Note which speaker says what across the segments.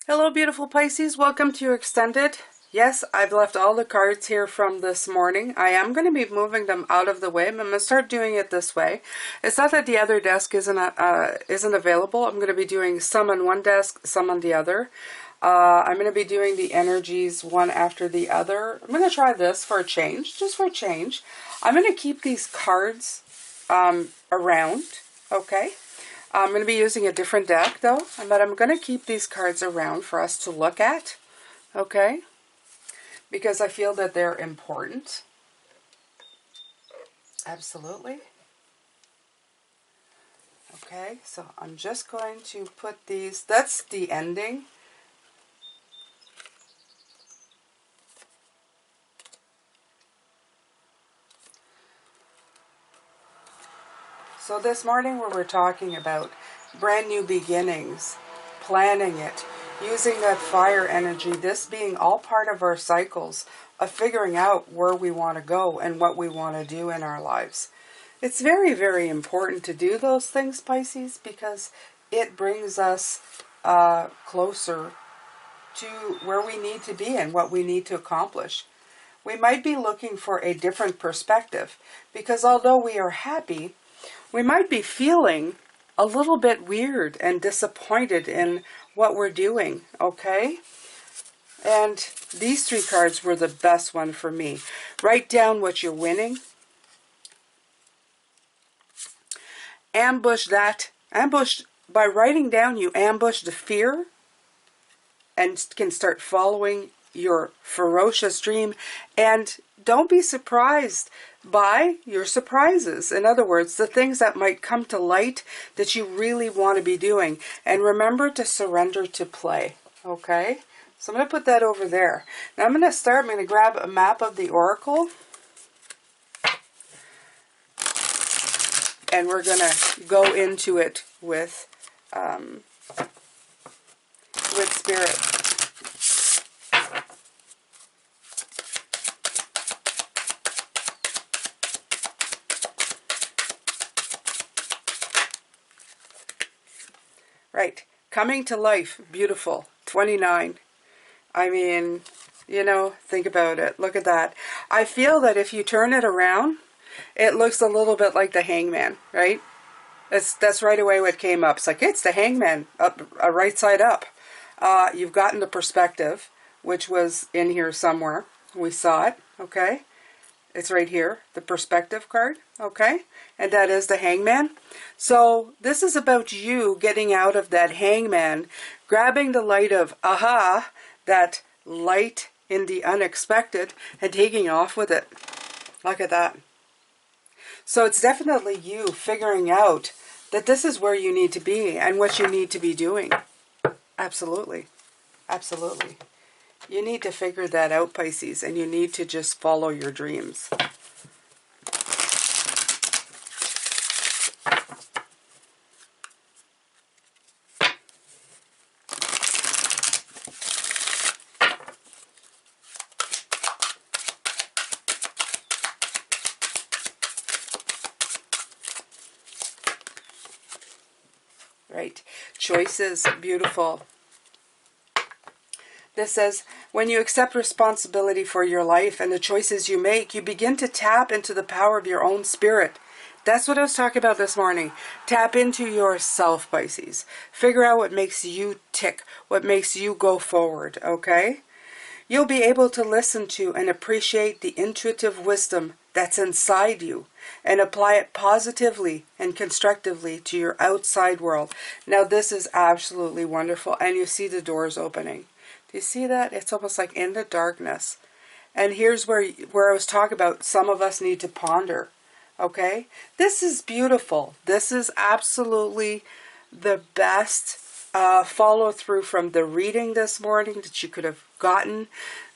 Speaker 1: Hello, beautiful Pisces. Welcome to your extended. Yes, I've left all the cards here from this morning. I am going to be moving them out of the way. I'm going to start doing it this way. It's not that the other desk isn't available. I'm going to be doing some on one desk, some on the other. I'm going to be doing the energies one after the other. I'm going to try this for a change, just for a change. I'm going to keep these cards around, okay? I'm going to be using a different deck, though, but I'm going to keep these cards around for us to look at, okay? Because I feel that they're important. Absolutely. Okay, so I'm just going to put these, that's the ending. So this morning we were talking about brand new beginnings, planning it, using that fire energy, this being all part of our cycles of figuring out where we want to go and what we want to do in our lives. It's very, very important to do those things, Pisces, because it brings us closer to where we need to be and what we need to accomplish. We might be looking for a different perspective because although we are happy, we might be feeling a little bit weird and disappointed in what we're doing, okay? And these three cards were the best one for me. Write down what you're winning. Ambush that. By writing down, you ambush the fear and can start following your ferocious dream. And don't be surprised by your surprises. In other words, the things that might come to light that you really want to be doing. And remember to surrender to play. Okay? So I'm going to put that over there. Now I'm going to grab a map of the Oracle. And we're going to go into it with Spirit. Right. Coming to life. Beautiful. 29. I mean, you know, think about it. Look at that. I feel that if you turn it around, it looks a little bit like the Hangman, right? That's right away what came up. It's like, it's the Hangman, up, right side up. You've gotten the perspective, which was in here somewhere. We saw it, okay? It's right here, the perspective card, okay? And that is the Hangman. So this is about you getting out of that Hangman, grabbing the light of, aha, that light in the unexpected, and taking off with it. Look at that. So it's definitely you figuring out that this is where you need to be and what you need to be doing. Absolutely. Absolutely. You need to figure that out, Pisces, and you need to just follow your dreams. Right. Choices. Beautiful. This says, when you accept responsibility for your life and the choices you make, you begin to tap into the power of your own spirit. That's what I was talking about this morning. Tap into yourself, Pisces. Figure out what makes you tick, what makes you go forward, okay? You'll be able to listen to and appreciate the intuitive wisdom that's inside you and apply it positively and constructively to your outside world. Now, this is absolutely wonderful, and you see the doors opening. Do you see that? It's almost like in the darkness. And here's where I was talking about some of us need to ponder. Okay? This is beautiful. This is absolutely the best follow through from the reading this morning that you could have gotten.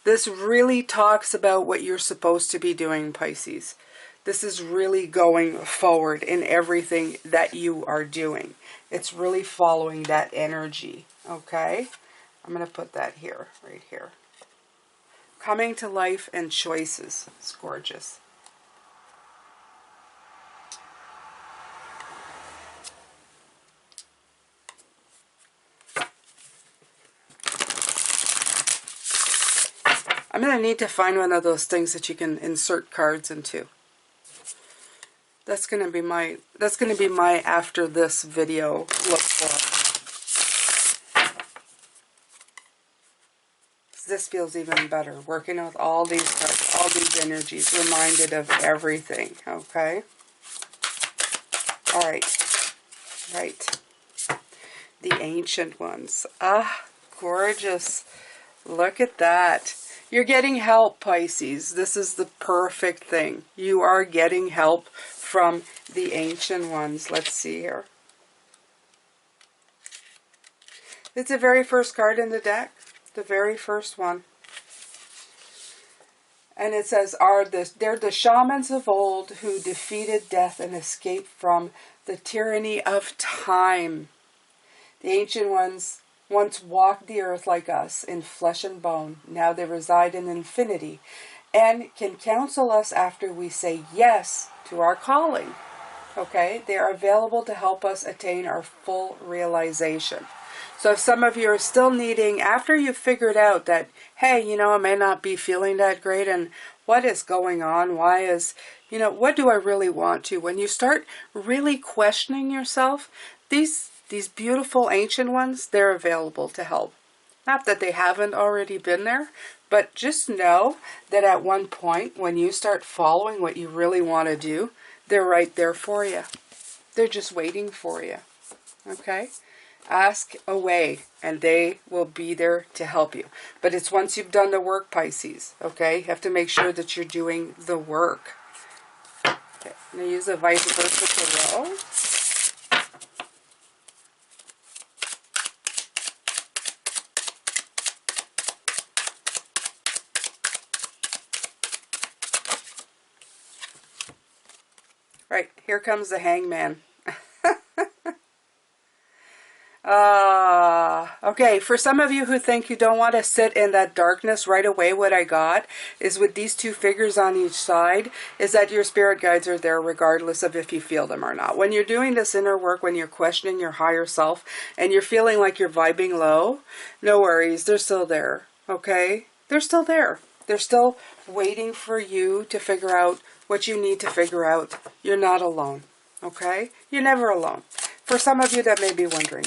Speaker 1: This really talks about what you're supposed to be doing, Pisces. This is really going forward in everything that you are doing. It's really following that energy. Okay? I'm going to put that here, right here. Coming to life and choices. It's gorgeous. I'm going to need to find one of those things that you can insert cards into. That's going to be my after this video look for. This feels even better. Working with all these cards, all these energies, reminded of everything, okay? All right. Right. The ancient ones. Ah, gorgeous. Look at that. You're getting help, Pisces. This is the perfect thing. You are getting help from the ancient ones. Let's see here. It's the very first card in the deck. The very first one. And it says, they're the shamans of old who defeated death and escaped from the tyranny of time. The ancient ones once walked the earth like us in flesh and bone. Now they reside in infinity and can counsel us after we say yes to our calling. Okay? They are available to help us attain our full realization. So if some of you are still needing, after you've figured out that, hey, you know, I may not be feeling that great, and what is going on? Why is, you know, what do I really want to? When you start really questioning yourself, these beautiful ancient ones, they're available to help. Not that they haven't already been there, but just know that at one point, when you start following what you really want to do, they're right there for you. They're just waiting for you. Okay? Ask away, and they will be there to help you. But it's once you've done the work, Pisces, okay? You have to make sure that you're doing the work. Okay, I'm going to use a vice versa tarot. Right, here comes the Hangman. Okay, for some of you who think you don't want to sit in that darkness right away, what I got is with these two figures on each side, is that your spirit guides are there regardless of if you feel them or not. When you're doing this inner work, when you're questioning your higher self, and you're feeling like you're vibing low, no worries, they're still there, okay? They're still there. They're still waiting for you to figure out what you need to figure out. You're not alone, okay? You're never alone. For some of you that may be wondering,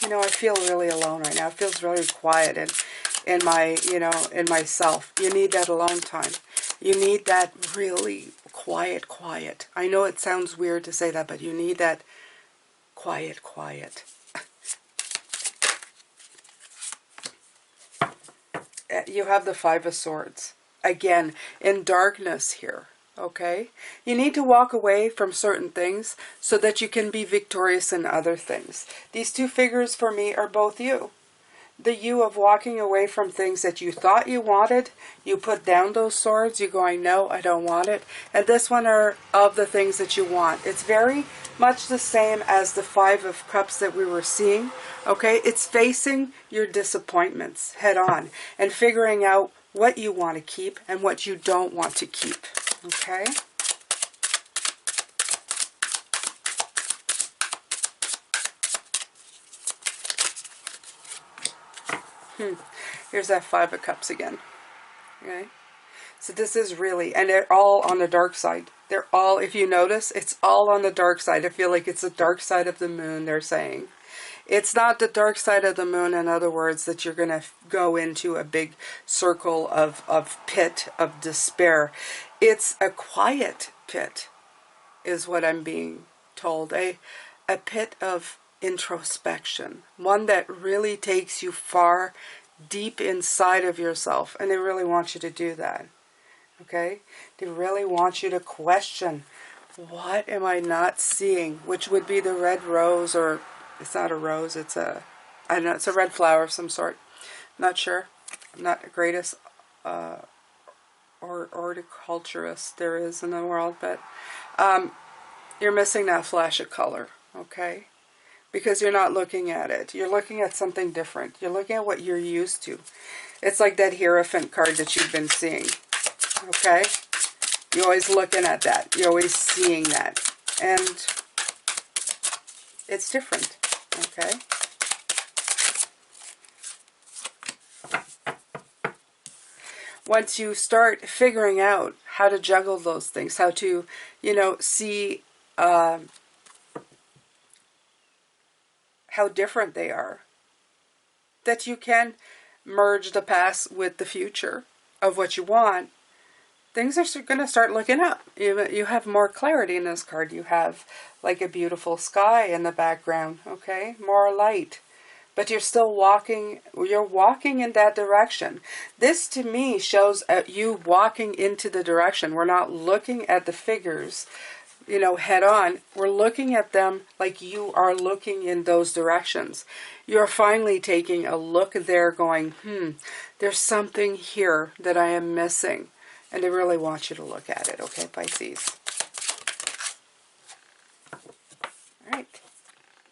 Speaker 1: you know, I feel really alone right now. It feels really quiet in my, you know, in myself. You need that alone time. You need that really quiet. I know it sounds weird to say that, but you need that quiet. You have the Five of Swords. Again, in darkness here. Okay? You need to walk away from certain things so that you can be victorious in other things. These two figures for me are both you. The you of walking away from things that you thought you wanted. You put down those swords. You're going, no, I don't want it. And this one are of the things that you want. It's very much the same as the Five of Cups that we were seeing. Okay? It's facing your disappointments head on and figuring out what you want to keep and what you don't want to keep. Okay. Here's that Five of Cups again. Okay. So this is really, and they're all on the dark side. They're all, if you notice, it's all on the dark side. I feel like it's the dark side of the moon, they're saying. It's not the dark side of the moon, in other words, that you're going to go into a big circle of pit, of despair. It's a quiet pit, is what I'm being told. A pit of introspection. One that really takes you far deep inside of yourself. And they really want you to do that. Okay? They really want you to question, what am I not seeing? Which would be the red rose, or it's not a rose, it's a, I don't know, it's a red flower of some sort. Not sure. I'm not the greatest horticulturist there is in the world, but you're missing that flash of color, okay? Because you're not looking at it. You're looking at something different. You're looking at what you're used to. It's like that Hierophant card that you've been seeing, okay? You're always looking at that. You're always seeing that. And it's different, okay? once you start figuring out how to juggle those things, how to, you know, see how different they are, that you can merge the past with the future of what you want, things are going to start looking up. You have more clarity in this card. You have like a beautiful sky in the background, okay? More light. But you're still walking, you're walking in that direction. This to me shows you walking into the direction. We're not looking at the figures, you know, head on. We're looking at them like you are looking in those directions. You're finally taking a look there going, there's something here that I am missing. And I really want you to look at it, okay, Pisces? All right.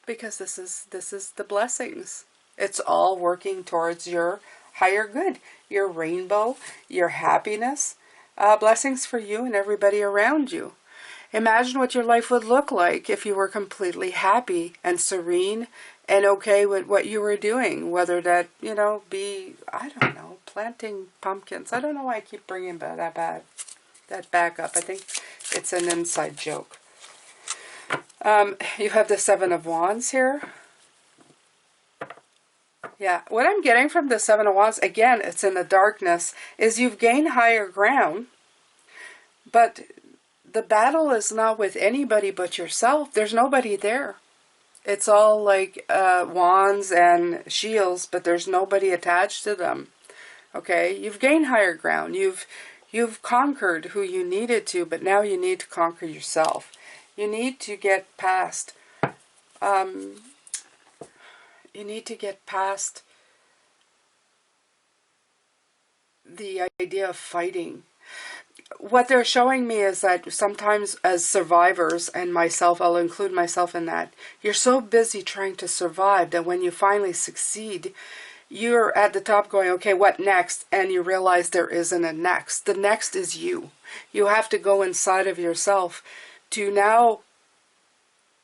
Speaker 1: Because this is the blessings. It's all working towards your higher good, your rainbow, your happiness. Blessings for you and everybody around you. Imagine what your life would look like if you were completely happy and serene and okay with what you were doing. Whether that, you know, be, I don't know, planting pumpkins. I don't know why I keep bringing that back up. I think it's an inside joke. You have the Seven of Wands here. Yeah, what I'm getting from the Seven of Wands, again, it's in the darkness, is you've gained higher ground, but the battle is not with anybody but yourself. There's nobody there. It's all like wands and shields, but there's nobody attached to them. Okay, you've gained higher ground. You've conquered who you needed to, but now you need to conquer yourself. You need to get past, the idea of fighting. What they're showing me is that sometimes as survivors, and myself, I'll include myself in that, you're so busy trying to survive that when you finally succeed, you're at the top going, okay, what next? And you realize there isn't a next. The next is you. You have to go inside of yourself to now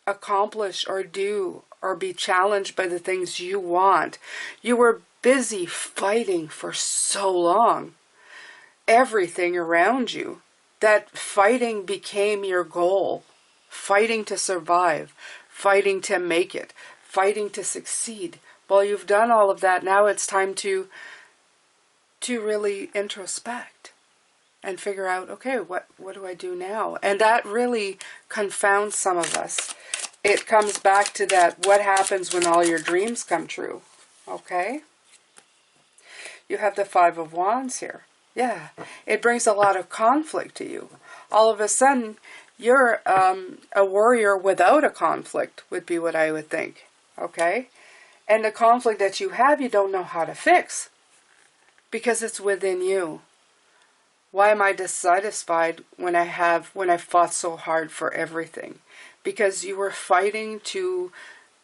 Speaker 1: accomplish or do or be challenged by the things you want. You were busy fighting for so long. Everything around you. That fighting became your goal. Fighting to survive. Fighting to make it. Fighting to succeed. Well, you've done all of that. Now it's time to really introspect and figure out, okay, what do I do now? And that really confounds some of us. It comes back to that, what happens when all your dreams come true? Okay? You have the Five of Wands here. Yeah, it brings a lot of conflict to you. All of a sudden, you're a warrior without a conflict, would be what I would think. Okay? And the conflict that you have, you don't know how to fix. Because it's within you. Why am I dissatisfied when I fought so hard for everything? Because you were fighting to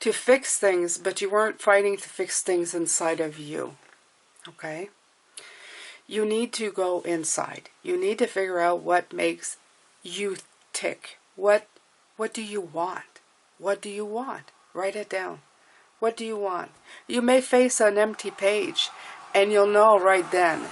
Speaker 1: fix things, but you weren't fighting to fix things inside of you. Okay? You need to go inside. You need to figure out what makes you tick. What do you want? What do you want? Write it down. What do you want? You may face an empty page, and you'll know right then.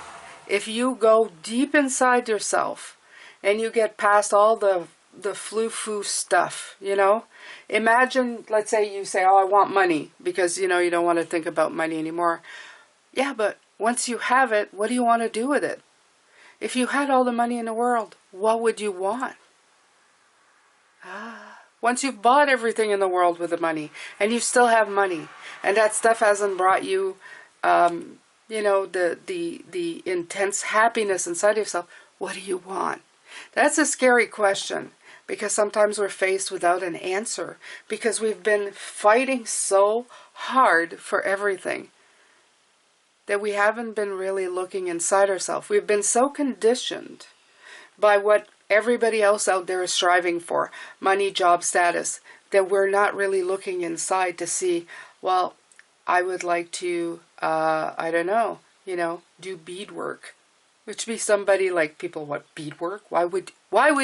Speaker 1: If you go deep inside yourself, and you get past all the foo-foo stuff, you know. Imagine, let's say you say, oh, I want money, because, you know, you don't want to think about money anymore. Yeah, but once you have it, what do you want to do with it? If you had all the money in the world, what would you want? Once you've bought everything in the world with the money, and you still have money, and that stuff hasn't brought you, you know, the intense happiness inside yourself, what do you want? That's a scary question, because sometimes we're faced without an answer, because we've been fighting so hard for everything that we haven't been really looking inside ourselves. We've been so conditioned by what everybody else out there is striving for, money, job, status, that we're not really looking inside to see, well, I would like to, I don't know, you know, do beadwork. Which be somebody like people, what, beadwork? Why would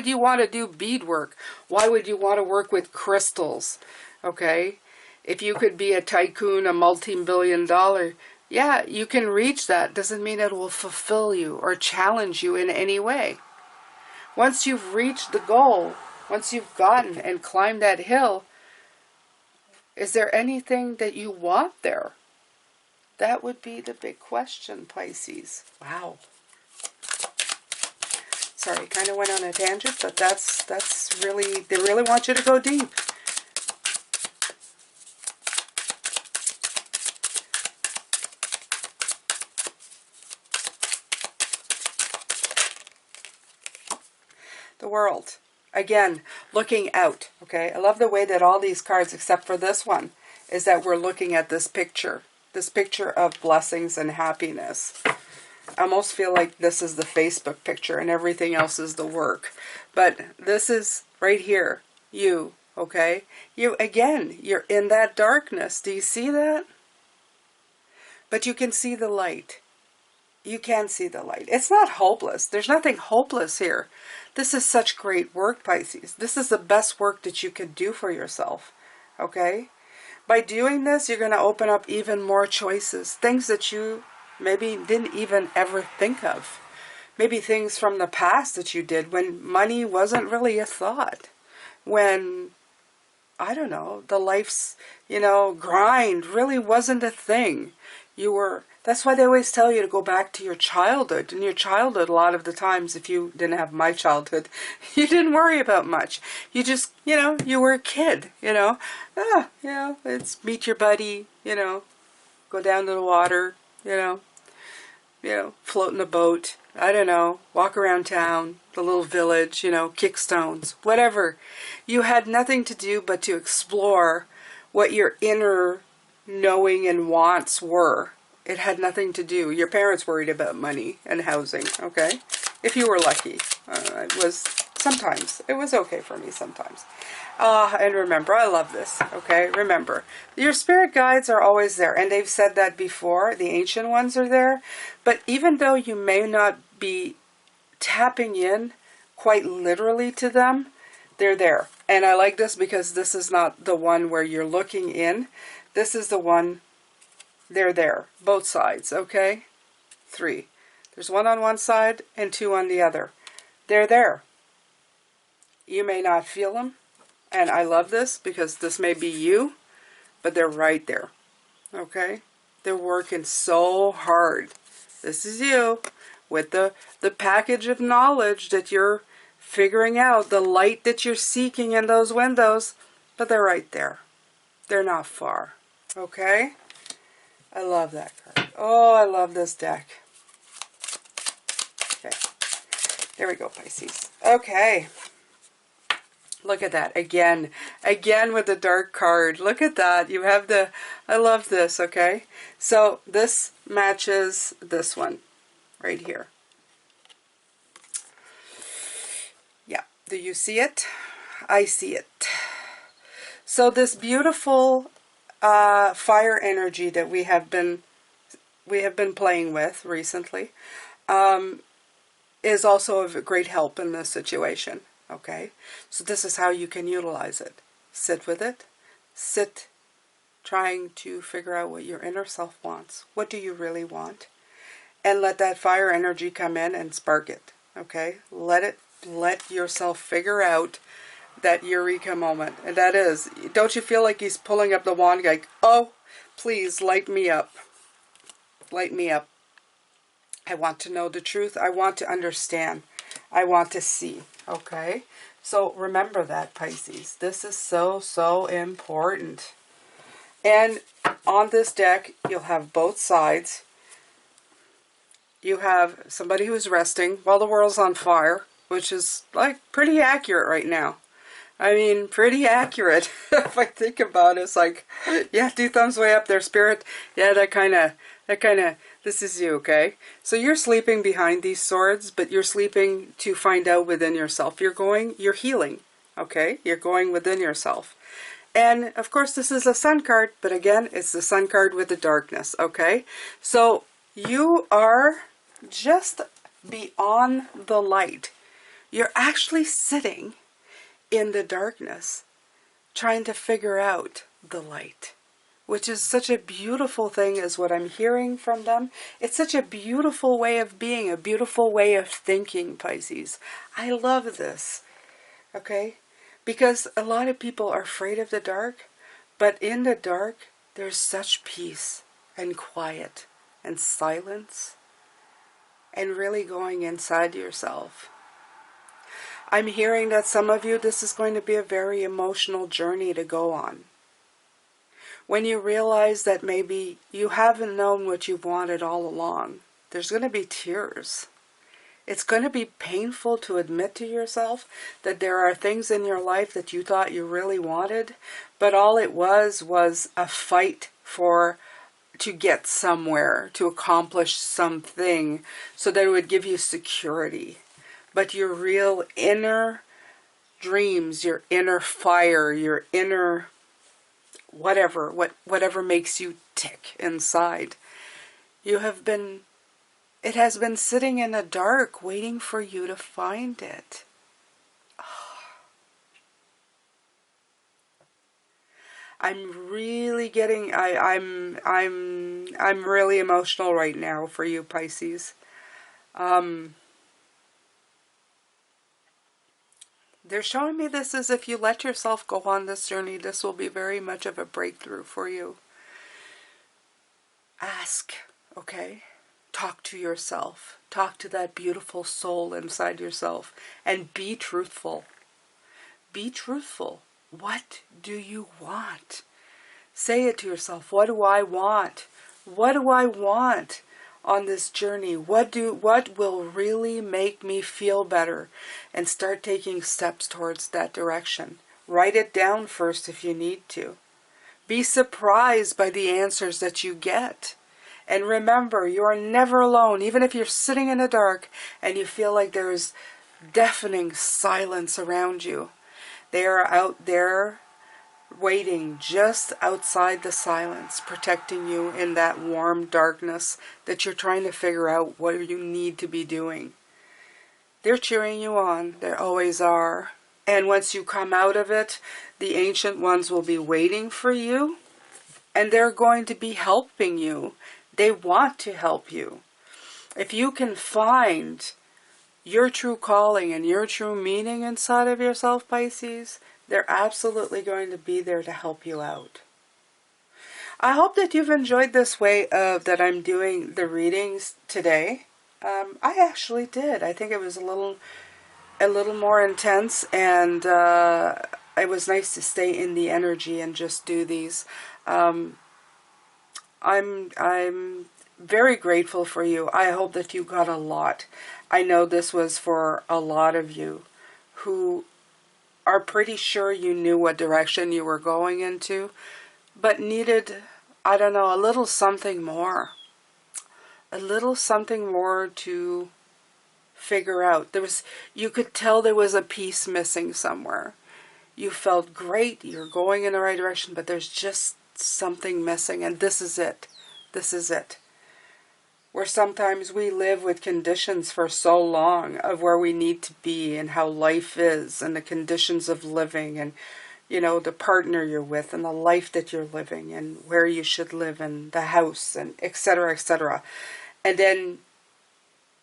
Speaker 1: you want to do beadwork? Why would you want to work with crystals? Okay? If you could be a tycoon, a multi-billion-dollar Yeah, you can reach that. Doesn't mean it will fulfill you or challenge you in any way. Once you've reached the goal, once you've gotten and climbed that hill, is there anything that you want there? That would be the big question, Pisces. Wow. Sorry, kind of went on a tangent, but that's really, they really want you to go deep. The World. Again, looking out, okay? I love the way that all these cards, except for this one, is that we're looking at this picture of blessings and happiness. I almost feel like this is the Facebook picture and everything else is the work. But this is right here, you, okay? You, again, you're in that darkness. Do you see that? But you can see the light. You can see the light. It's not hopeless. There's nothing hopeless here. This is such great work, Pisces. This is the best work that you can do for yourself, okay? By doing this, you're going to open up even more choices, things that you maybe didn't even ever think of. Maybe things from the past that you did when money wasn't really a thought. When, I don't know, the life's, grind really wasn't a thing. That's why they always tell you to go back to your childhood. In your childhood, a lot of the times, if you didn't have my childhood, you didn't worry about much. You just, you were a kid, it's meet your buddy, go down to the water, float in a boat, I don't know, walk around town, the little village, kick stones, whatever. You had nothing to do but to explore what your inner knowing and wants were. It had nothing to do. Your parents worried about money and housing, okay? If you were lucky. It was okay for me sometimes. And remember, I love this, okay? Remember, your spirit guides are always there. And they've said that before. The ancient ones are there. But even though you may not be tapping in quite literally to them, they're there. And I like this because this is not the one where you're looking in. This is the one, they're there. Both sides, okay? 3. There's one on one side and 2 on the other. They're there. You may not feel them. And I love this because this may be you, but they're right there, okay? They're working so hard. This is you with the package of knowledge that you're figuring out, the light that you're seeking in those windows, but they're right there. They're not far, okay? I love that card. Oh, I love this deck. Okay, there we go, Pisces. Okay. Look at that. Again with the dark card. Look at that. You have I love this, okay? So this matches this one right here. Yeah. Do you see it? I see it. So this beautiful fire energy that we have been playing with recently is also of great help in this situation. Okay, so this is how you can utilize it. Sit with it. Sit trying to figure out what your inner self wants. What do you really want? And let that fire energy come in and spark it. Okay, let yourself figure out that eureka moment. And that is, don't you feel like he's pulling up the wand like, oh, please light me up. Light me up. I want to know the truth. I want to understand. I want to see. Okay, so remember that, Pisces. This is so, so important. And on this deck, you'll have both sides. You have somebody who's resting while the world's on fire, which is like pretty accurate right now. I mean, pretty accurate. If I think about it, it's like, yeah, 2 thumbs way up there, Spirit. Yeah, that kind of, this is you, okay? So you're sleeping behind these swords, but you're sleeping to find out within yourself. You're healing, okay? You're going within yourself. And, of course, this is a sun card, but again, it's the sun card with the darkness, okay? So you are just beyond the light. You're actually sitting in the darkness, trying to figure out the light. which is such a beautiful thing is what I'm hearing from them. It's such a beautiful way of being, a beautiful way of thinking, Pisces. I love this, okay? Because a lot of people are afraid of the dark, but in the dark, there's such peace and quiet and silence and really going inside yourself. I'm hearing that some of you, this is going to be a very emotional journey to go on. When you realize that maybe you haven't known what you've wanted all along, there's going to be tears. It's going to be painful to admit to yourself that there are things in your life that you thought you really wanted, but all it was a fight to get somewhere, to accomplish something so that it would give you security. But your real inner dreams, your inner fire, your inner whatever makes you tick inside, it has been sitting in the dark waiting for you to find it. I'm really getting I'm really emotional right now for you, Pisces. They're showing me this as if you let yourself go on this journey, this will be very much of a breakthrough for you. Ask, okay? Talk to yourself. Talk to that beautiful soul inside yourself. And be truthful. Be truthful. What do you want? Say it to yourself. What do I want? What do I want on this journey? What will really make me feel better? And start taking steps towards that direction. Write it down first if you need to. Be surprised by the answers that you get. And remember, you are never alone. Even if you're sitting in the dark and you feel like there is deafening silence around you, they are out there waiting just outside the silence, protecting you in that warm darkness that you're trying to figure out what you need to be doing. They're cheering you on. They always are. And once you come out of it, the ancient ones will be waiting for you, and they're going to be helping you. They want to help you. If you can find your true calling and your true meaning inside of yourself, Pisces, they're absolutely going to be there to help you out. I hope that you've enjoyed this way that I'm doing the readings today. I actually did. I think it was a little more intense, and it was nice to stay in the energy and just do these. I'm very grateful for you. I hope that you got a lot. I know this was for a lot of you who are pretty sure you knew what direction you were going into, but needed, I don't know, a little something more. A little something more to figure out. You could tell there was a piece missing somewhere. You felt great, you're going in the right direction, but there's just something missing, and this is it. This is it. Where sometimes we live with conditions for so long of where we need to be and how life is and the conditions of living and, you know, the partner you're with and the life that you're living and where you should live and the house and etc., etc. And then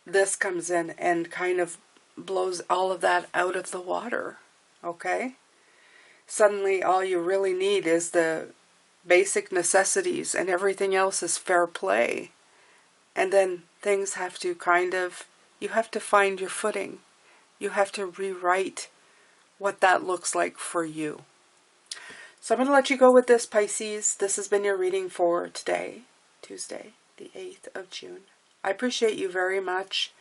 Speaker 1: this comes in and kind of blows all of that out of the water, okay? Suddenly all you really need is the basic necessities and everything else is fair play. And then things have to you have to find your footing. You have to rewrite what that looks like for you. So I'm going to let you go with this, Pisces. This has been your reading for today, Tuesday, the 8th of June. I appreciate you very much.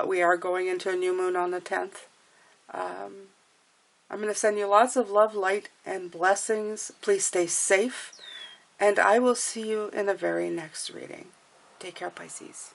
Speaker 1: We are going into a new moon on the 10th. I'm going to send you lots of love, light, and blessings. Please stay safe. And I will see you in the very next reading. Take care, Pisces.